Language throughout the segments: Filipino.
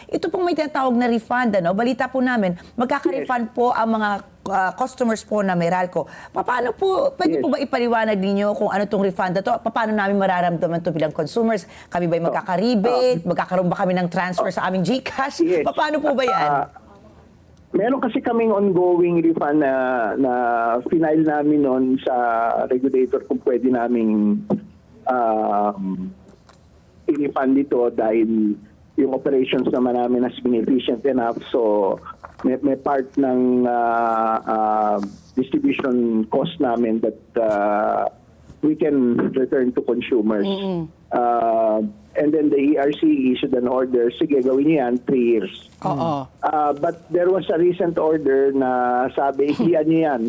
Ito pong may tinatawag na refund, ano? Balita po namin, magkaka-refund po ang mga customers po na Meralco. Paano po, pwede po ba ipaliwanag ninyo kung ano itong refund na to? Paano namin mararamdaman ito bilang consumers? Kami ba'y magkaka-rebate? Magkakaroon ba kami ng transfer sa aming GCash? Yes. Paano po ba yan? Meron kasi kaming ongoing refund na final namin noon sa regulator kung pwede naming i-refund ito dahil yung operations naman namin has been efficient enough. So may part ng distribution cost namin that we can return to consumers. And then the ERC issued an order, sige, gawin niyo yan, 3 years. Oo. But there was a recent order na sabi, iklian niyo yan.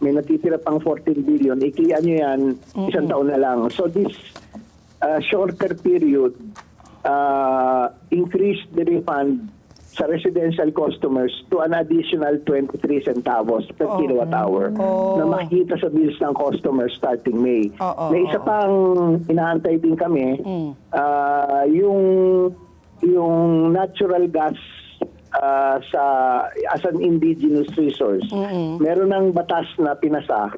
May natitira pang 14 billion, iklian niyo yan, isang taon na lang. So this shorter period increased the refund sa residential customers to an additional 23 centavos per kilowatt hour na makikita sa bills ng customers starting May. May isa pang inaantay din kami, yung natural gas as an indigenous resource. Meron ng batas na pinasa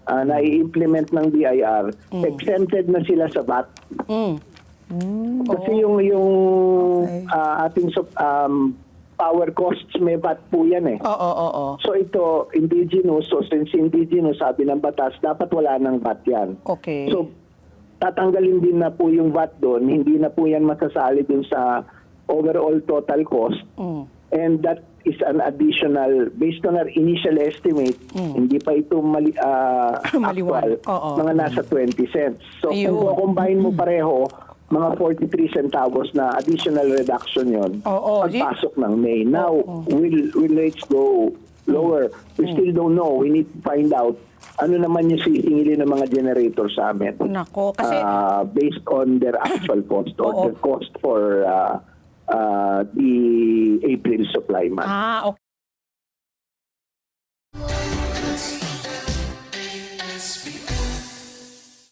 na i-implement ng BIR, exempted na sila sa VAT. Kasi yung ating power costs, may VAT po yan eh. So ito, indigenous, so since indigenous, sabi ng batas, dapat wala ng VAT yan. Okay. So tatanggalin din na po yung VAT doon, hindi na po yan masasali dun sa overall total cost. And that is an additional, based on our initial estimate, hindi pa ito actual, mga nasa 20 cents. So kung combine mo pareho, mga 43 centavos na additional reduction yon pagpasok ng May. Now, will rates go lower? We still don't know. We need to find out ano naman yung sisingili ng mga generator sa amin. Nako, kasi based on their actual cost or the cost for the April supply month.